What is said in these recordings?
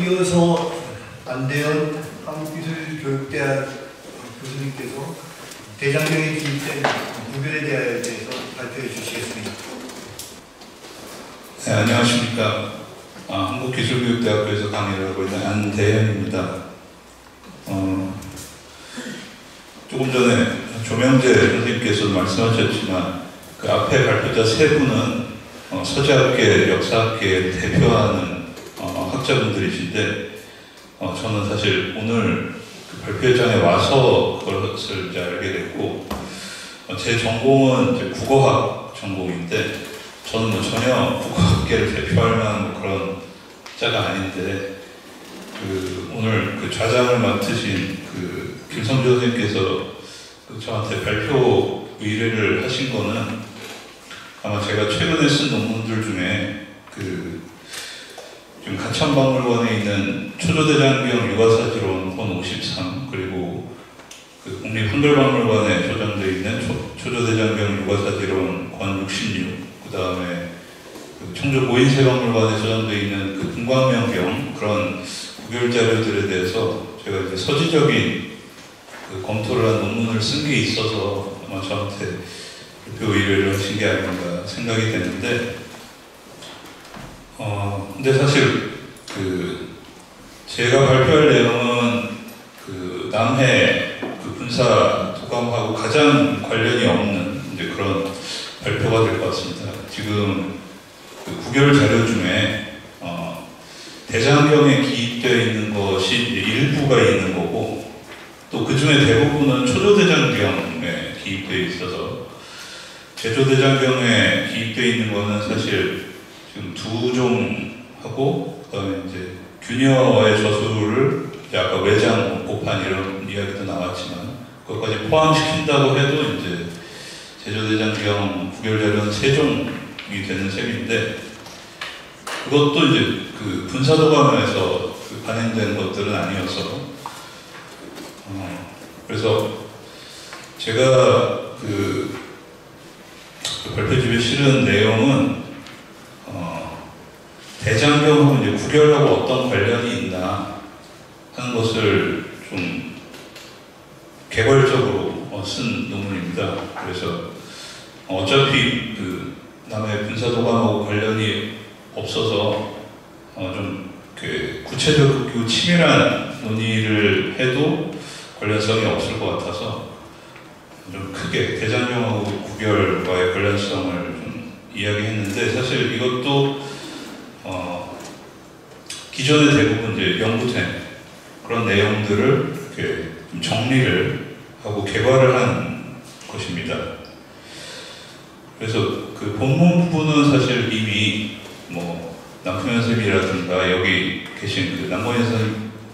이어서 안대현 한국기술교육대학 교수님께서 대장경에 기입된 구별에 대해서 발표해 주시겠습니다. 네, 안녕하십니까. 한국기술교육대학교에서 강의를 하고 있는 안대현입니다. 조금 전에 조명재 선생님께서 말씀하셨지만 그 앞에 발표자 세 분은 서재학계, 역사학계에 대표하는 학자분들이신데 저는 사실 오늘 그 발표장에 와서 그것을 이제 알게 됐고 제 전공은 이제 국어학 전공인데 저는 뭐 전혀 국어학계를 대표할 만한 뭐 그런 자가 아닌데 오늘 그 좌장을 맡으신 그 김성주 선생님께서 저한테 발표 의뢰를 하신 거는 아마 제가 최근에 쓴 논문들 중에 지금 가천박물관에 있는 초조대장경 유가사지론 권 53 그리고 그 국립한글박물관에 저장되어 있는 초조대장경 유가사지론 권 66 그 다음에 청주 고인세박물관에 저장되어 있는 그 분광명경 그런 구별 자료들에 대해서 제가 이제 서지적인 검토를 한 논문을 쓴 게 있어서 아마 저한테 발표 의뢰를 하신 게 아닌가 생각이 되는데 근데 사실 제가 발표할 내용은 남해 군사 도감하고 가장 관련이 없는 이제 그런 발표가 될 것 같습니다. 지금 구별 자료 중에 대장경에 기입되어 있는 것이 이제 일부가 있는 거고 또 그 중에 대부분은 초조대장경에 기입되어 있어서 제조대장경에 기입되어 있는 거는 사실 지금 두 종하고 그다음에 이제 균여의 저수를 이제 아까 외장, 고판 이런 이야기도 나왔지만 그것까지 포함시킨다고 해도 이제 제조대장경 구별자료는 세 종이 되는 셈인데 그것도 이제 그 분사도감에서 반영된 것들은 아니어서 그래서 제가 발표집에 실은 내용은 대장경하고 이제 구별하고 어떤 관련이 있나 하는 것을 좀 개괄적으로 쓴 논문입니다. 그래서 어차피 남의 분사도감하고 관련이 없어서 좀 구체적이고 치밀한 논의를 해도 관련성이 없을 것 같아서 좀 크게 대장경하고 구별과의 관련성을 좀 이야기했는데 사실 이것도 기존의 대부분 이제 연구된 그런 내용들을 이렇게 좀 정리를 하고 개괄을 한 것입니다. 그래서 그 본문 부분은 사실 이미 뭐 남풍현 선생님이라든가 여기 계신 남고현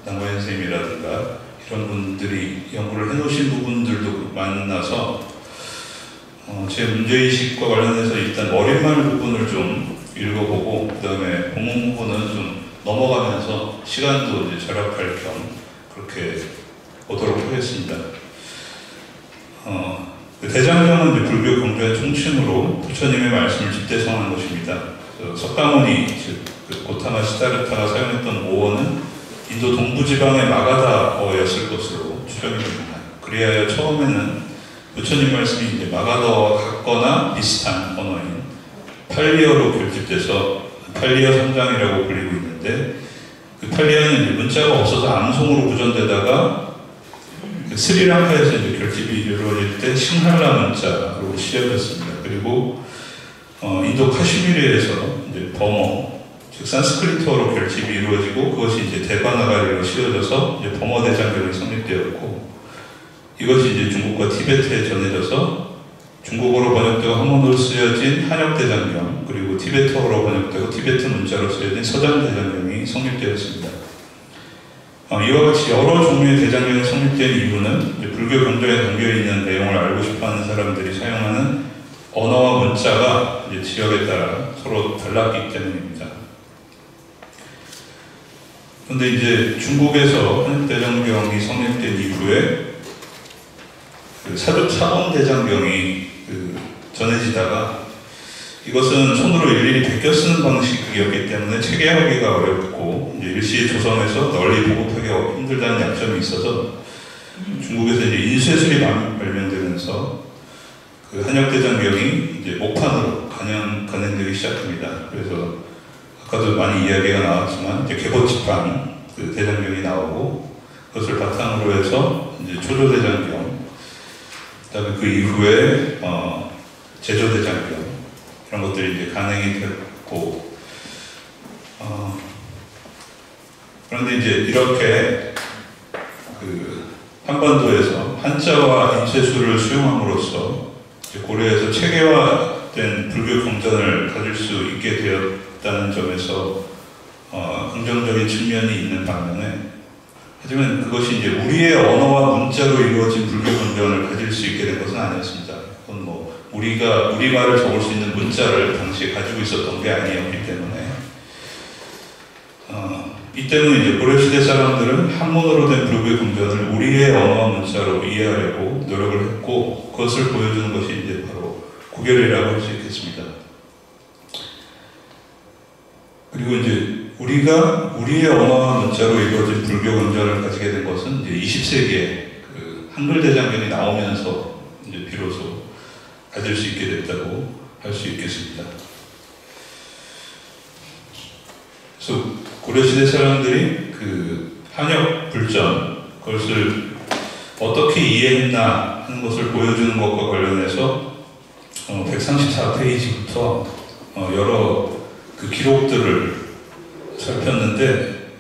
선생님이라든가 이런 분들이 연구를 해놓으신 부분들도 만나서 제 문제의식과 관련해서 일단 어린말 부분을 좀 읽어보고 그 다음에 본문 부분은 좀 넘어가면서 시간도 이제 절약할 겸 그렇게 보도록 하겠습니다. 대장경은 이제 불교 경전의 총칭으로 부처님의 말씀을 집대성한 것입니다. 석가모니 즉 고타마 시다르타가 사용했던 오어는 인도 동부지방의 마가다어였을 것으로 추정이 됩니다. 그리하여 처음에는 부처님 말씀이 이제 마가다어와 같거나 비슷한 언어인 팔리어로 결집돼서 팔리어 삼장이라고 불리고 있는데 그 팔리어는 이제 문자가 없어서 암송으로 구전되다가 스리랑카에서 이제 결집이 이루어질 때 싱할라 문자로 시작했습니다. 그리고 인도 카슈미르에서 이제 버머 즉 산스크리트어로 결집이 이루어지고 그것이 이제 데바나가리로 씌워져서 이제 버머 대장경이 성립되었고 이것이 이제 중국과 티베트에 전해져서 중국어로 번역되고 한문으로 쓰여진 한역 대장경 그리고 티베트어로 번역되고 티베트 문자로 쓰여진 서장 대장경이 성립되었습니다. 이와 같이 여러 종류의 대장경이 성립된 이유는 이제 불교 경전에 담겨있는 내용을 알고 싶어하는 사람들이 사용하는 언어와 문자가 이제 지역에 따라 서로 달랐기 때문입니다. 그런데 이제 중국에서 한역대장경이 성립된 이후에 사본대장경이 전해지다가 이것은 손으로 일일이 베껴 쓰는 방식이었기 때문에 체계하기가 어렵고 이제 일시 조선에서 널리 보급하기 힘들다는 약점이 있어서 중국에서 이제 인쇄술이 발명되면서 그 한약대장경이 이제 목판으로 간행되기 시작합니다. 그래서 아까도 많이 이야기가 나왔지만 이제 개보집판 그 대장경이 나오고 그것을 바탕으로 해서 이제 초조대장경, 그다음에 그 이후에 제조대장경 이런 것들이 이제 간행이 됐고 그런데 이제 이렇게 그 한반도에서 한자와 인쇄술을 수용함으로써 고려에서 체계화된 불교 경전을 가질 수 있게 되었다는 점에서 긍정적인 측면이 있는 반면에, 하지만 그것이 이제 우리의 언어와 문자로 이루어진 불교 경전을 가질 수 있게 된 것은 아니었습니다. 그건 뭐 우리가 우리말을 적을 수 있는 문자를 당시에 가지고 있었던 게 아니었기 때문에 이 때문에 이제 고려시대 사람들은 한문으로 된 불교 경전을 우리의 언어와 문자로 이해하려고 노력을 했고, 그것을 보여주는 것이 이제 바로 구결이라고 할 수 있겠습니다. 그리고 이제 우리가 우리의 언어와 문자로 이루어진 불교 경전을 가지게 된 것은 이제 20세기에 그 한글 대장경이 나오면서 이제 비로소 가질 수 있게 됐다고 할 수 있겠습니다. 그래서 고려시대 사람들이 그 한역 불전, 그것을 어떻게 이해했나 하는 것을 보여주는 것과 관련해서 134페이지부터 여러 그 기록들을 살폈는데,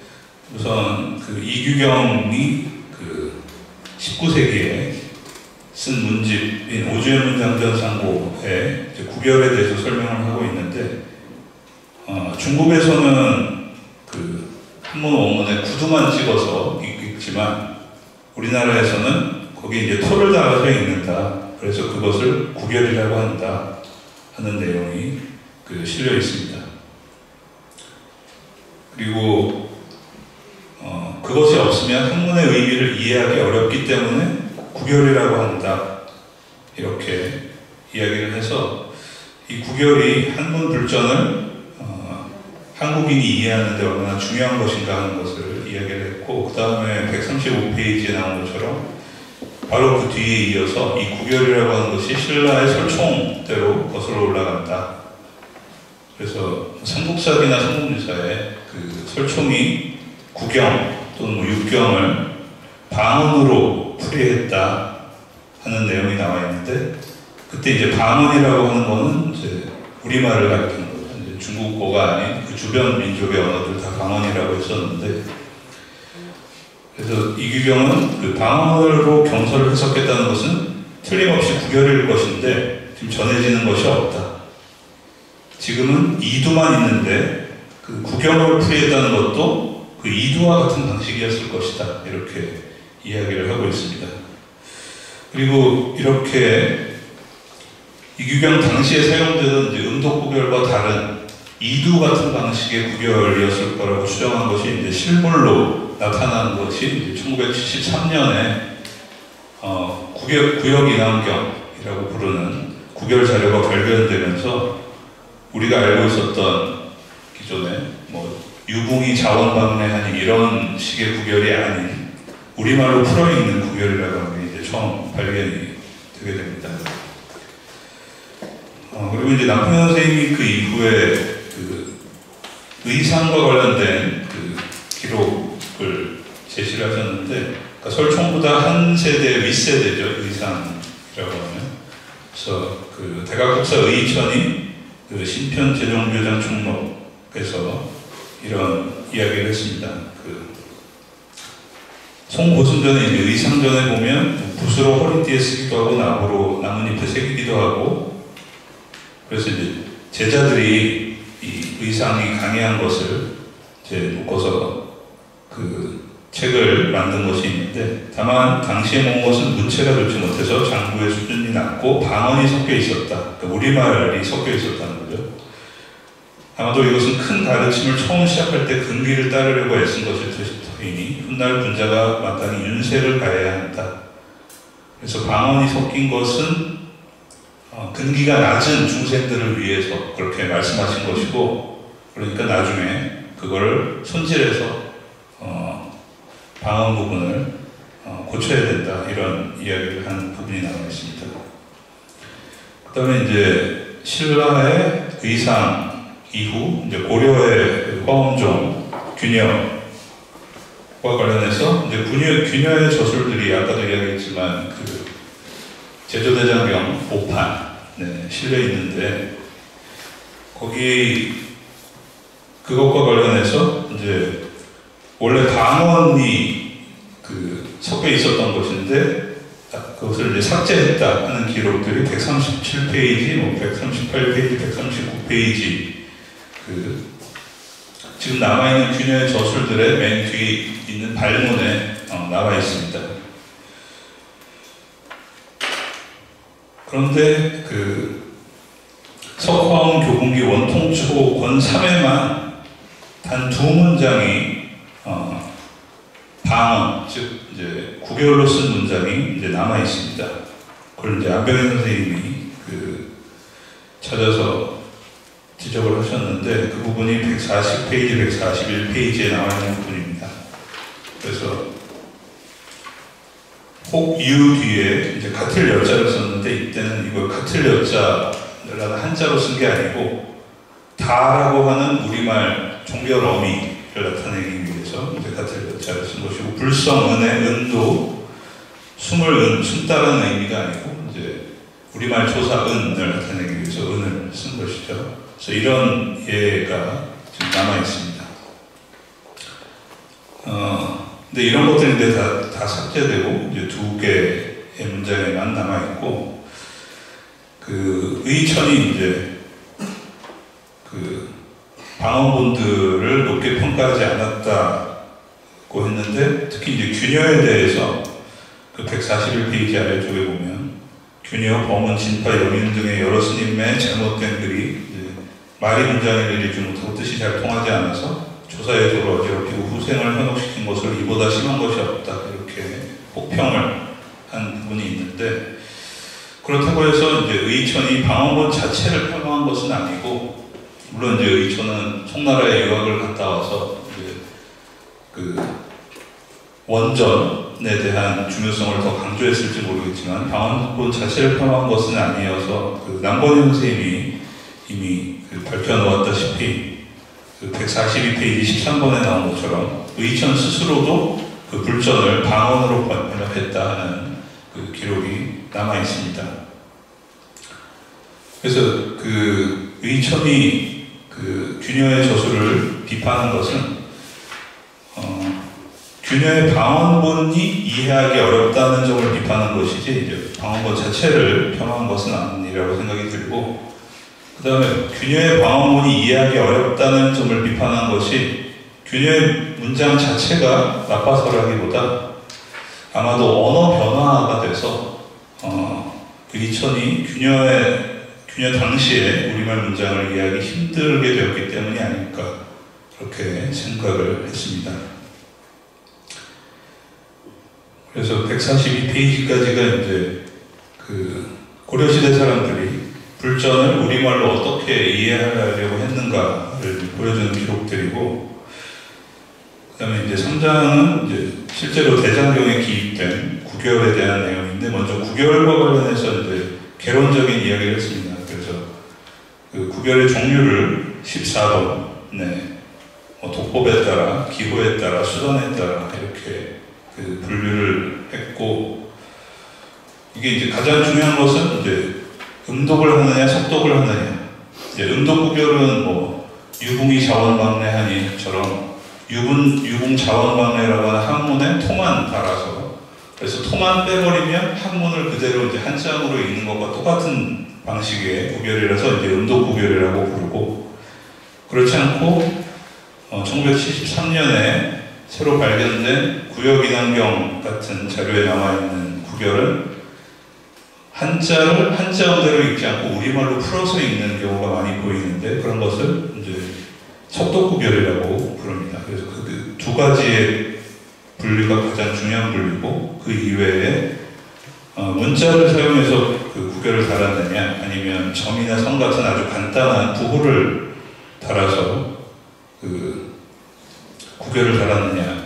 우선 그 이규경이 그 19세기에 쓴 문집인 오주연문장전상고에 구결에 대해서 설명을 하고 있는데, 중국에서는 그 한문 원문에 구두만 찍어서 읽지만 우리나라에서는 거기 이제 토를 달아서 읽는다. 그래서 그것을 구결이라고 한다 하는 내용이 그 실려 있습니다. 그리고 그것이 없으면 한문의 의미를 이해하기 어렵기 때문에 구결이라고 한다. 이렇게 이야기를 해서 이 구결이 한문 불전을 한국인이 이해하는 데 얼마나 중요한 것인가 하는 것을 이야기를 했고, 그 다음에 135페이지에 나온 것처럼 바로 그 뒤에 이어서 이 구결이라고 하는 것이 신라의 설총대로 거슬러 올라간다. 그래서 삼국사기나 삼국유사에 그 설총이 구경 또는 뭐 육경을 방언으로 풀이했다 하는 내용이 나와 있는데, 그때 이제 방언이라고 하는 거는 이제 우리말을 가리키는 거죠. 이제 중국어가 아닌 그 주변 민족의 언어들 다 방언이라고 했었는데, 그래서 이규경은 그 방언으로 경서를 해석했다는 것은 틀림없이 구결일 것인데 지금 전해지는 것이 없다. 지금은 이두만 있는데 그 구경을 풀이했다는 것도 그 이두와 같은 방식이었을 것이다. 이렇게 이야기를 하고 있습니다. 그리고 이렇게 이규경 당시에 사용되던 이제 음독구결과 다른 이두 같은 방식의 구결이었을 거라고 추정한 것이 이제 실물로 나타난 것이 1973년에 구역인왕경이라고 부르는 구결 자료가 발견되면서 우리가 알고 있었던 기존에 뭐 유붕이 자원방래하니 이런 식의 구결이 아닌 우리말로 풀어있는 구결이라고 하는 게 이제 처음 발견이 되게 됩니다. 그리고 이제 남평 선생님이 그 이후에 그 의상과 관련된 그 기록을 제시를 하셨는데, 그러니까 설총보다 한 세대 윗세대죠, 의상이라고 하면. 그래서 그 대각국사 의천이 그 신편 제종묘장 총록에서 이런 이야기를 했습니다. 그 송고순전의 이제 의상전에 보면 붓으로 허리띠에 쓰기도 하고 나뭇잎에 새기기도 하고, 그래서 이제 제자들이 이 의상이 강의한 것을 이제 묶어서 그 책을 만든 것이 있는데, 다만 당시에 모은 것은 문체가 좋지 못해서 장구의 수준이 낮고 방언이 섞여 있었다. 그러니까 우리말이 섞여 있었다는 거죠. 아마도 이것은 큰 가르침을 처음 시작할 때 근기를 따르려고 애쓴 것일 터이니 훗날 분자가 마땅히 윤세를 가해야 한다. 그래서 방언이 섞인 것은 근기가 낮은 중생들을 위해서 그렇게 말씀하신 것이고, 그러니까 나중에 그 그걸 손질해서 방언 부분을 고쳐야 된다, 이런 이야기를 한 부분이 나와 있습니다. 그 다음에 이제 신라의 의상 이후 이제 고려의 화엄종, 균여와 관련해서 이제 균여의 저술들이 아까도 이야기했지만 그 제조대장경 5판 실려 있는데, 거기 그것과 관련해서 이제 원래 방언이 그 섞여 있었던 것인데 그것을 이제 삭제했다 하는 기록들이 137페이지, 138페이지, 139페이지 그 지금 남아있는 균여의 저술들의 맨 뒤에 있는 발문에 나와 있습니다. 그런데 그 석화원 교분기 원통초 권 3회만 단 2문장이 방언, 즉 이제 구결로 쓴 문장이 이제 남아 있습니다. 그걸 이제 안병현 선생님이 그 찾아서 지적을 하셨는데, 그 부분이 140페이지, 141페이지에 나와 있는 부분입니다. 그래서 혹유 뒤에 이제 같을 여자를 썼는데, 이때는 이걸 같을 여자라는 한자로 쓴 게 아니고 다라고 하는 우리말 종결 어미를 나타내기 위해서 이제 같을 여자를 쓴 것이고, 불성은의 은도 숨다라는 의미가 아니고 이제 우리말 조사 은을 나타내기 위해서 은을 쓴 것이죠. 그래서 이런 예가 지금 남아 있습니다. 근데 이런 것들인데 다 삭제되고 이제 2개의 문장에만 남아 있고, 그 의천이 이제 그 방언본들을 높게 평가하지 않았다고 했는데, 특히 이제 균여에 대해서 그 141페이지 아래쪽에 보면 균여, 범은, 진파, 여민 등의 여러 스님의 잘못된 글이 이제 말이 문장을 내리지 못하고 뜻이 잘 통하지 않아서 조사의 도를 어지럽히고 후생을 현혹시킨 것을 이보다 심한 것이 없다, 이렇게 혹평을 한 부분이 있는데, 그렇다고 해서 이제 의천이 방언본 자체를 폄하한 것은 아니고, 물론 이제 의천은 송나라에 유학을 갔다 와서 이제 그 원전에 대한 중요성을 더 강조했을지 모르겠지만 방언본 자체를 폄하한 것은 아니어서, 그 남권현 선생님이 이미 밝혀놓았다시피 그 142페이지 13번에 나온 것처럼 의천 스스로도 그 불전을 방언으로 번역했다 하는 그 기록이 남아 있습니다. 그래서 그 의천이 그 균여의 저술을 비판한 것은 균여의 방언본이 이해하기 어렵다는 점을 비판한 것이지, 이제 방언본 자체를 폄하한 것은 아니라고 생각이 들고, 그 다음에 균여의 방언본이 이해하기 어렵다는 점을 비판한 것이 균여의 문장 자체가 나빠서라기보다 아마도 언어 변화가 돼서 의천이 균여 당시에 우리말 문장을 이해하기 힘들게 되었기 때문이 아닐까, 그렇게 생각을 했습니다. 그래서 142페이지까지가 이제 그 고려시대 사람들이 불전을 우리말로 어떻게 이해하려고 했는가를 보여주는 기록들이고, 그 다음에 이제 3장은 이제 실제로 대장경에 기입된 구결에 대한 내용인데, 먼저 구결과 관련해서 이제 개론적인 이야기를 했습니다. 그래서 그 구결의 종류를 14번, 독법에 따라, 기호에 따라, 수단에 따라 이렇게 그 분류를 했고, 이게 이제 가장 중요한 것은 이제 음독을 하느냐, 석독을 하느냐. 이제 음독 구결은 뭐 유붕이 자원방래하니처럼 유붕 자원방래라고 하는 한문에 토만 달아서, 그래서 토만 빼버리면 한문을 그대로 이제 한 장으로 읽는 것과 똑같은 방식의 구결이라서 이제 음독 구결이라고 부르고, 그렇지 않고 1973년에 새로 발견된 구역인환경 같은 자료에 남아있는 구결은 한자를 한자음대로 읽지 않고 우리말로 풀어서 읽는 경우가 많이 보이는데, 그런 것을 이제 석독구결이라고 부릅니다. 그래서 그 두 가지의 분류가 가장 중요한 분류고, 그 이외에 문자를 사용해서 그 구결을 달았느냐, 아니면 점이나 성 같은 아주 간단한 부호를 달아서 그 구별을 달았느냐.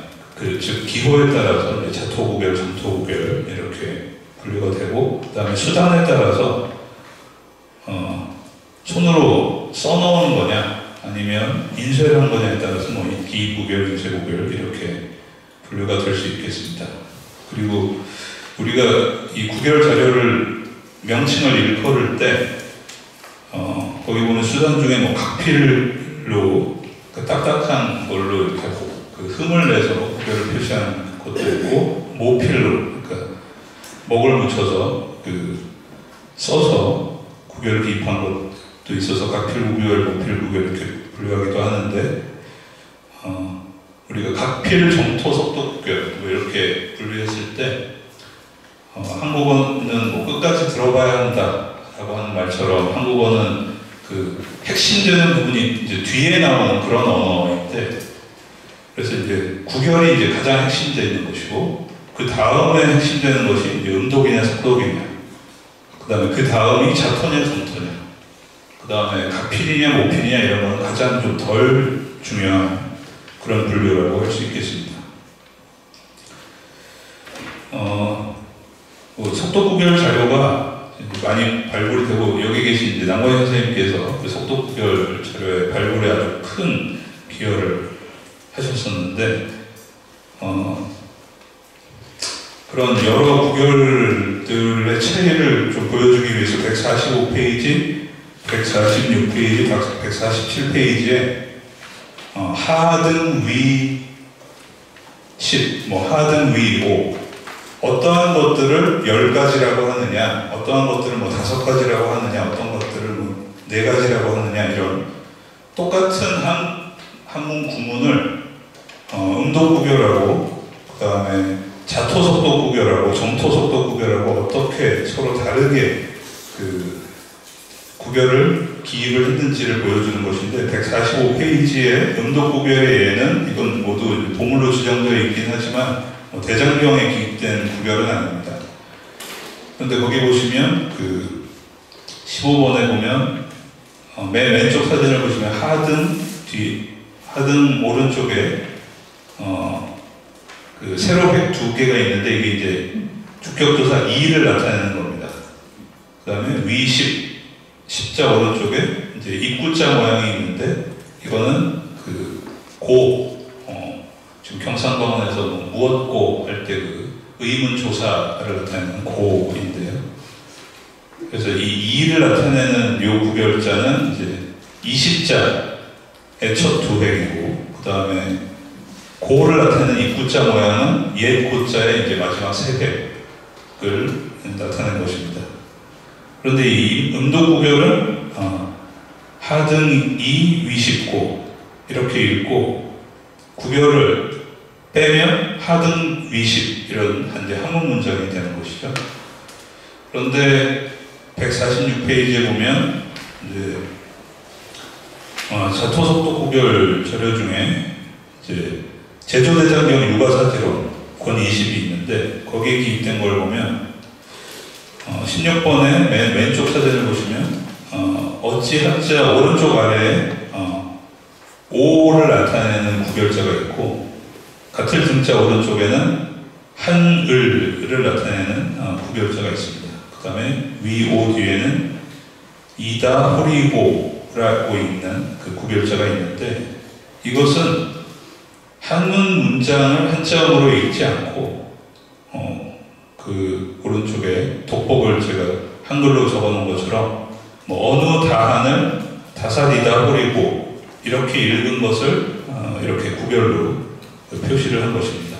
즉 기호에 따라서 이제 자토구별, 점토구별 이렇게 분류가 되고, 그 다음에 수단에 따라서 손으로 써놓은 거냐 아니면 인쇄를 한 거냐에 따라서 뭐 기구별, 인쇄구별 이렇게 분류가 될 수 있겠습니다. 그리고 우리가 이 구별 자료를 명칭을 일컬을 때 거기 보면 수단 중에 뭐 각필로 그 딱딱한 걸로 이렇게 그 흠을 내서 구별을 표시하는 것도 있고, 모필로 그러니까 먹을 묻혀서 그 써서 구별을 기입한 것도 있어서 각필구별, 모필구별 이렇게 분류하기도 하는데, 우리가 각필, 점토, 속도구별 뭐 이렇게 분류했을 때 한국어는 뭐 끝까지 들어봐야 한다라고 하는 말처럼 한국어는 그 핵심되는 부분이 이제 뒤에 나오는 그런 언어인데, 그래서 이제 구별이 이제 가장 핵심되는 것이고, 그 다음에 핵심되는 것이 이제 음독이냐 속독이냐, 그 다음에 그 다음이 자토냐 점토냐, 그 다음에 각필이냐 모필이냐 이런 건 가장 좀 덜 중요한 그런 분류라고 할 수 있겠습니다. 속독구별 자료가 많이 발굴이 되고, 여기 계신 이제 남광희 선생님께서 그 속독구별 자료의 발굴에 아주 큰 기여를 하셨었는데, 그런 여러 구별들의 차이를 좀 보여주기 위해서 145페이지, 146페이지, 147페이지에 하등 위 10, 뭐 하등 위 5, 어떠한 것들을 10가지라고 하느냐, 어떠한 것들을 뭐 5가지라고 하느냐, 어떤 것들을 뭐 4가지라고 하느냐, 이런 똑같은 한문 구문을 음독구별하고, 그 다음에 자토속독구별하고 점토속독구별하고 어떻게 서로 다르게 그 구별을 기입을 했는지를 보여주는 것인데, 145페이지의 음독구별의 예는 이건 모두 보물로 지정되어 있긴 하지만 대장경에 기입된 구별은 아닙니다. 그런데 거기 보시면 그 15번에 보면 맨 왼쪽 사진을 보시면 하등 오른쪽에 그 세로획 2개가 있는데, 이게 이제 주격조사 2를 나타내는 겁니다. 그 다음에 위 10자 오른쪽에 이제 입구자 모양이 있는데, 이거는 그 지금 경상권에서 무엇고 할 때 그 의문조사를 나타내는 고인데요. 그래서 이 2를 나타내는 요 구별자는 이제 20자의 첫 2획이고, 그 다음에 고를 나타내는 입구자 모양은 옛 고자의 이제 마지막 3획을 나타낸 것입니다. 그런데 이 음독구별은 하등 2, 위십고 이렇게 읽고, 구별을 빼면 하등 위십 이런 한문 문장이 되는 것이죠. 그런데 146페이지에 보면 이제 자토속독 구별 자료 중에 이제 제조대장경 육아사제론 권 20이 있는데, 거기에 기입된 걸 보면 16번의 맨 왼쪽 사진을 보시면 어찌 한자 오른쪽 아래에 오를 나타내는 구별자가 있고, 같을 등자 오른쪽에는 한을을 나타내는 구별자가 있습니다. 그 다음에 위오 뒤에는 이다 호리고라고 있는 그 구별자가 있는데, 이것은 한문 문장을 한자음으로 읽지 않고 그 오른쪽에 독법을 제가 한글로 적어놓은 것처럼 뭐 어느 다한을 다살이다 호리고 이렇게 읽은 것을 이렇게 구별로 표시를 한 것입니다.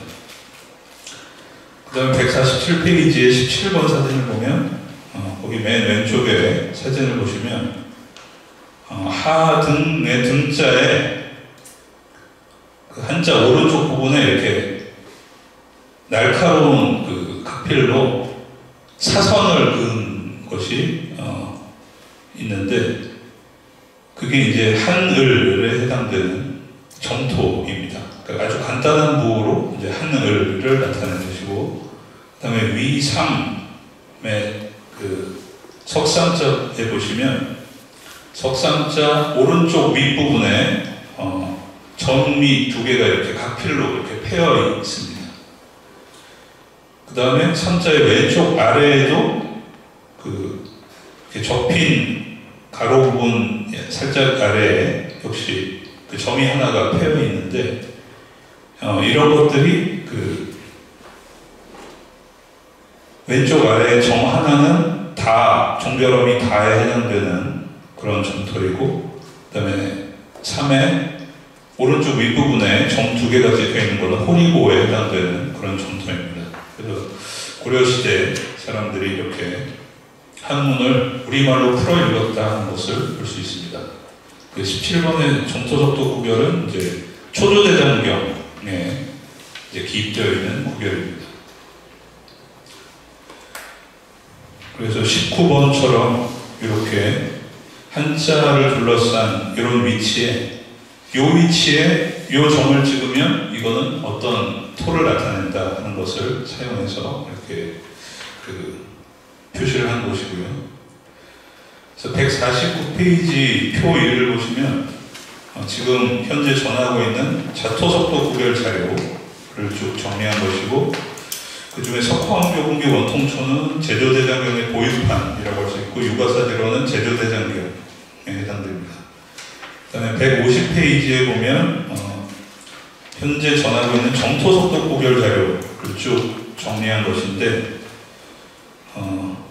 그 다음에 147페이지의 17번 사진을 보면 거기 맨 왼쪽에 사진을 보시면 하등의 등자에 그 한자 오른쪽 부분에 이렇게 날카로운 그 각필로 사선을 그은 것이 있는데, 그게 이제 한을에 해당되는 점토입니다. 그러니까 아주 간단한 부호로 이제 한을을 나타내는 것이고, 그 다음에 위삼의 그 석삼자에 보시면 석삼자 오른쪽 윗부분에 점이 두 개가 이렇게 각필로 이렇게 패여 있습니다. 그 다음에 삼자의 왼쪽 아래에도 이렇게 접힌 가로 부분 살짝 아래에 역시 그 점이 하나가 패여 있는데, 이런 것들이 왼쪽 아래의 점 하나는 다, 종결음이 다에 해당되는 그런 점토이고, 그 다음에 3의 오른쪽 윗부분에 점 두 개가 찍혀 있는 것은 호리고에 해당되는 그런 점토입니다. 그래서 고려시대 사람들이 이렇게 한문을 우리말로 풀어 읽었다 하는 것을 볼 수 있습니다. 17번의 점토속도 구결은 이제 초조대장경에 이제 기입되어 있는 구결입니다. 그래서 19번처럼 이렇게 한자를 둘러싼 이런 위치에, 이 위치에 이 점을 찍으면 이거는 어떤 토를 나타낸다 하는 것을 사용해서 이렇게 표시를 한 것이고요. 그래서 149페이지 표 1을 보시면 지금 현재 전하고 있는 자토속도 구별 자료를 쭉 정리한 것이고, 그 중에 석화원교군기 원통초는 제조대장경의 보유판이라고 할 수 있고, 유가사지로는 제조대장경에 해당됩니다. 그 다음에 150페이지에 보면 현재 전하고 있는 정토속도 구별 자료를 쭉 정리한 것인데,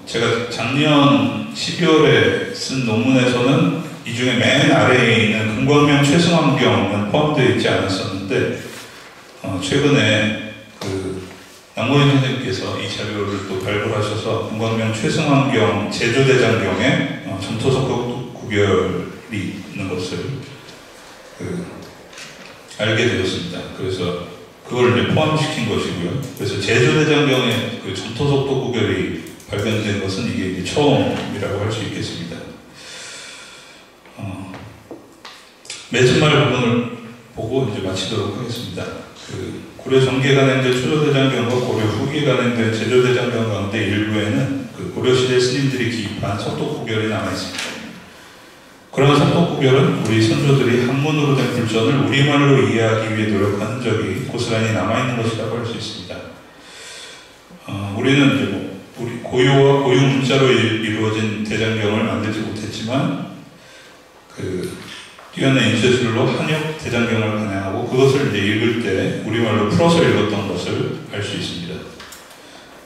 제가 작년 12월에 쓴 논문에서는 이 중에 맨 아래에 있는 금광명 최승환경은 포함되어 있지 않았었는데, 최근에 남고인 선생님께서 이 자료를 또 발굴하셔서 금광명 최승환경 제조대장경에 점토속도 구별이 있는 것을 알게 되었습니다. 그래서 그걸 이제 포함시킨 것이고요. 그래서 제조대장경의 점토속도 구별이 발견된 것은 이게 이제 처음이라고 할 수 있겠습니다. 매진말 부분을 보고 이제 마치도록 하겠습니다. 고려 전개 간행된 초조대장경과 고려 후기 간행된 제조대장경 가운데 일부에는 고려시대 스님들이 기입한 속도 구별이 남아있습니다. 그런 속도 구별은 우리 선조들이 한문으로 된 불전을 우리말로 이해하기 위해 노력한 흔적이 고스란히 남아있는 것이라고 할 수 있습니다. 우리는 이제 우리 고유와 고유 문자로 이루어진 대장경을 만들지 못했지만 뛰어난 인쇄술로 한역 대장경을 간행하고 그것을 이제 읽을 때 우리말로 풀어서 읽었던 것을 알 수 있습니다.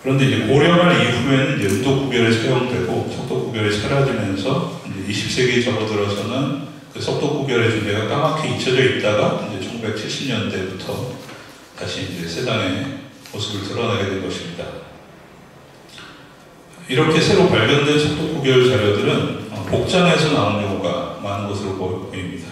그런데 이제 고려말 이후에는 이제 음도 구별이 사용되고 속도 구별이 사라지면서 이제 20세기 접어들어서는 그 속도 구별의 존재가 까맣게 잊혀져 있다가 이제 1970년대부터 다시 이제 세상의 모습을 드러나게 된 것입니다. 이렇게 새로 발견된 속도 구별 자료들은 복장에서 나온 경우가 많은 것으로 보입니다.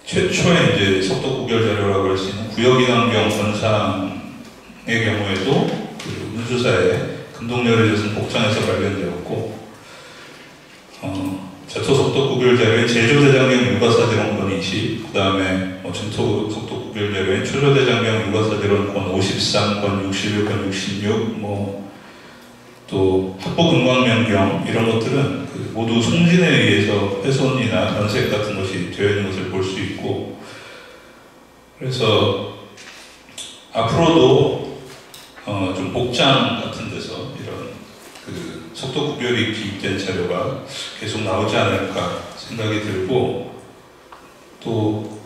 최초의 이제 속도 구별 자료라고 할 수 있는 구역인왕경 권상의 경우에도 문수사에 금동열의 젖은 복장에서 발견되었고, 자토속도 구별 자료인 제조대장경 유가사대론 권 20, 그 다음에 점토속도 구별 자료인 초조대장경 유가사대론 권 53, 권 61, 권 66, 또 합보금광명경 이런 것들은 모두 송진에 의해서 훼손이나 변색 같은 것이 되어 있는 것을 볼 수 있고, 그래서 앞으로도 좀 복장 같은 데서 이런 속도 구별이 기입된 자료가 계속 나오지 않을까 생각이 들고, 또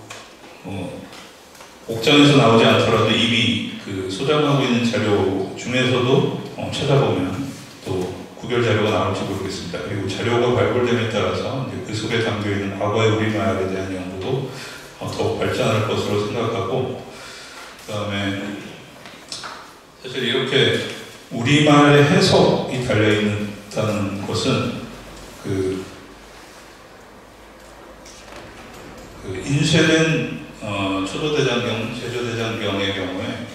복장에서 나오지 않더라도 이미 소장하고 있는 자료 중에서도 찾아보면 또 구별 자료가 나올지 모르겠습니다. 그리고 자료가 발굴됨에 따라서 이제 그 속에 담겨있는 과거의 우리말에 대한 연구도 더욱 발전할 것으로 생각하고, 그 다음에 사실 이렇게 우리말의 해석이 달려있다는 것은 인쇄된 초조대장경, 제조대장경의 경우에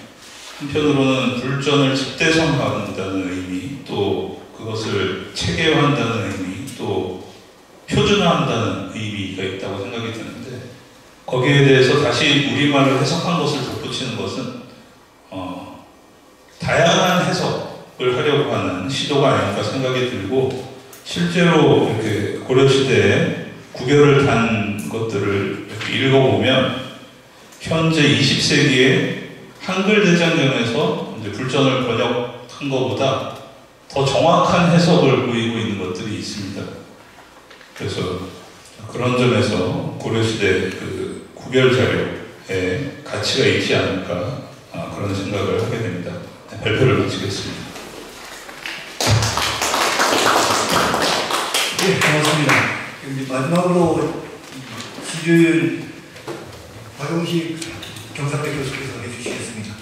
한편으로는 불전을 집대성한다는 의미, 또 그것을 체계화한다는 의미, 또 표준화한다는 의미가 있다고 생각이 드는데, 거기에 대해서 다시 우리말을 해석한 것을 덧붙이는 것은 다양한 해석을 하려고 하는 시도가 아닐까 생각이 들고, 실제로 이렇게 고려시대에 구별을 단 것들을 이렇게 읽어보면 현재 20세기의 한글 대장경에서 이제 불전을 번역한 것보다 더 정확한 해석을 보이고 있는 것들이 있습니다. 그래서 그런 점에서 고려시대 그 구결 자료에 가치가 있지 않을까 그런 생각을 하게 됩니다. 발표를 마치겠습니다. 네, 고맙습니다. 이제 마지막으로 시주일 박용식 경상대 교수께서 해주시겠습니다.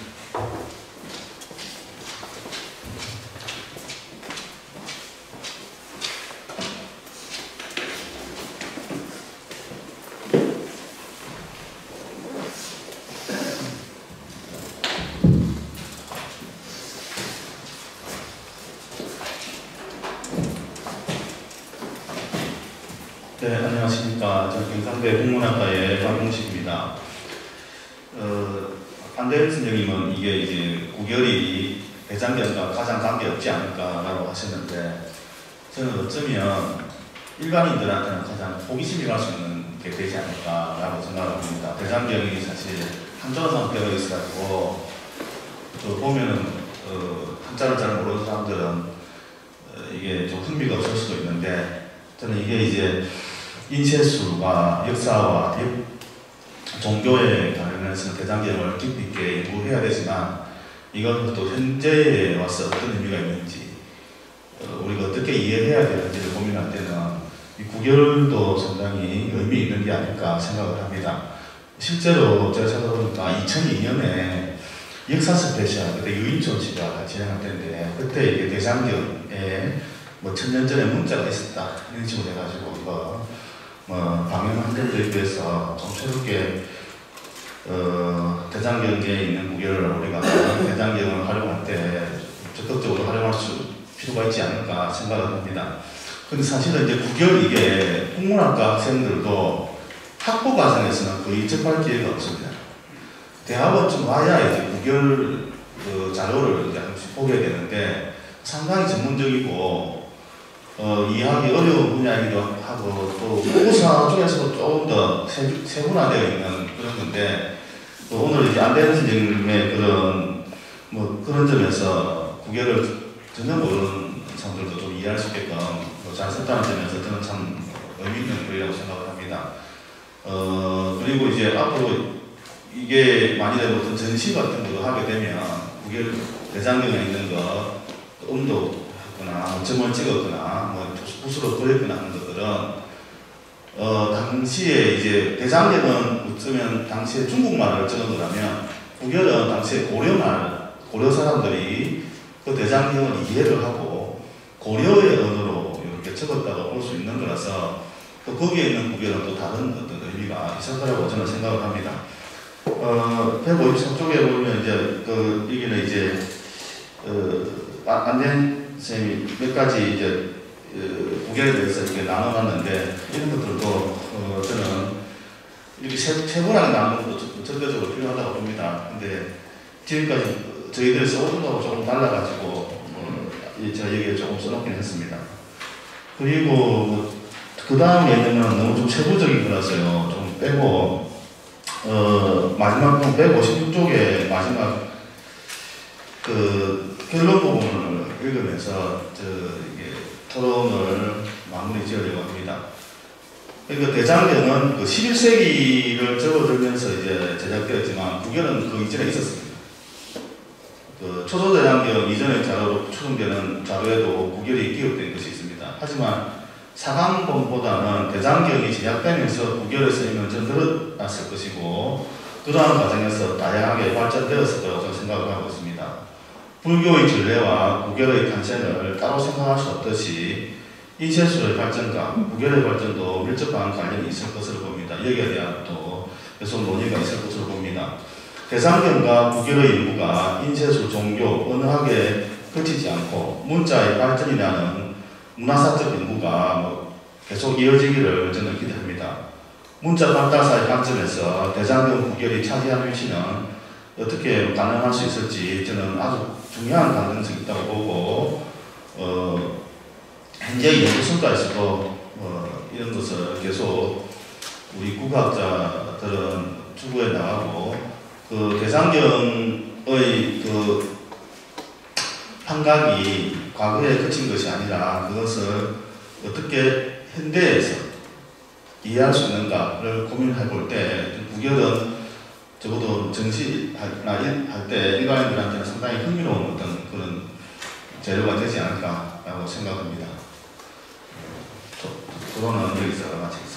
네, 안녕하십니까. 저는 경상대 국문학과의 박용식입니다. 안대현 선생님은 이게 이제 구결이 대장경과 가장 관계없지 않을까라고 하셨는데, 저는 어쩌면 일반인들한테는 가장 호기심이 갈 수 있는 게 되지 않을까라고 생각합니다. 대장경이 사실 한자로 되어 있어가지고, 보면은 한자를 잘 모르는 사람들은 이게 좀 흥미가 없을 수도 있는데, 저는 이게 이제 인쇄술과 역사와 종교에 관련해서 대장경을 깊이 있게 연구해야 되지만, 이건 또 현재에 와서 어떤 의미가 있는지, 우리가 어떻게 이해해야 되는지를 고민할 때는 이 구결도 상당히 의미 있는 게 아닐까 생각을 합니다. 실제로 제가 찾아보니까 2002년에 역사 스페셜, 그때 유인촌 씨가 진행할 때인데, 그때 이게 대장경에 뭐 1000년 전에 문자가 있었다 이런 식으로 해가지고 이거 방영한 것들에 비해서 좀 새롭게 대장경에 있는 구결을 우리가 대장경을 활용할 때 적극적으로 활용할 필요가 있지 않을까 생각을 합니다. 근데 사실은 이제 구결 이게 국문학과 학생들도 학부 과정에서는 거의 접할 기회가 없습니다. 대학원쯤 와야 이제 구결 자료를 이제 한번 보게 되는데, 상당히 전문적이고 이해하기 어려운 분야이기도 하고, 또 국어사 쪽에서도 조금 더 세분화되어 있는 그런 건데, 오늘 이제 안대현 선생님의 그런 점에서 구결을 전혀 모르는 사람들도 좀 이해할 수 있게끔 잘 썼다는 점에서 저는 참 의미 있는 글이라고 생각을 합니다. 그리고 이제 앞으로 이게 만일에 어떤 전시 같은 거 하게 되면 구결 대장경에 있는 거 음도했거나 점을 찍었거나 붓으로 그렸거나 하는 것들은 당시에 이제 대장경은 어쩌면 당시에 중국말을 적은 거라면, 구결은 당시에 고려 사람들이 그 대장경을 이해를 하고 고려의 언어로 이렇게 적었다고 볼 수 있는 거라서, 또 거기에 있는 구결은 또 다른 어떤 의미가 있을 거라고 저는 생각을 합니다. 153쪽에 보면 이제 여기는 이제 안대현 선생님이 몇 가지 이제 구결에 대해서 이렇게 나눠놨는데, 이런 것들도 저는 이렇게 세분하게 나누는 것도 전체적으로 필요하다고 봅니다. 근데 지금까지 저희들이 써오던 거하고 조금 달라가지고 제가 여기에 조금 써놓긴 했습니다. 그리고 그 다음에 있는 건 너무 좀 세부적인 거라서요, 좀 빼고 마지막 156쪽에 마지막 결론 부분을 읽으면서 이게 토론을 마무리 지으려고 합니다. 그러니까 대장경은 11세기를 접어들면서 이제 제작되었지만, 구결은 그 이전에 있었습니다. 초조대장경 이전의 자료로 추정되는 자료에도 구결이 기록된 것이 있습니다. 하지만 사강본보다는 대장경이 제작되면서 구결의 쓰임은 좀 늘어났을 것이고, 그러한 과정에서 다양하게 발전되었을 거라고 저는 생각을 하고 있습니다. 불교의 전례와 구결의 탄생을 따로 생각할 수 없듯이 인쇄술의 발전과 구결의 발전도 밀접한 관련이 있을 것으로 봅니다. 여기에 대한 또 계속 논의가 있을 것으로 봅니다. 대장경과 구결의 일부가 인쇄술, 종교, 언어학에 그치지 않고 문자의 발전이라는 문화사적 연구가 계속 이어지기를 저는 기대합니다. 문자 발달사의 관점에서 대장경 구결이 차지하는 위치는 어떻게 가능할 수 있을지 저는 아주 중요한 가능성이 있다고 보고, 현재의 연구 성과에서도 이런 것을 계속 우리 국학자들은 추구해 나가고 그 대장경의 그 판각이 과거에 그친 것이 아니라 그것을 어떻게 현대에서 이해할 수 있는가를 고민해 볼 때 구결은 적어도 정시할 때 일반인들한테는 상당히 흥미로운 어떤 그런 재료가 되지 않을까라고 생각합니다. 토론은 여기서 마치겠습니다.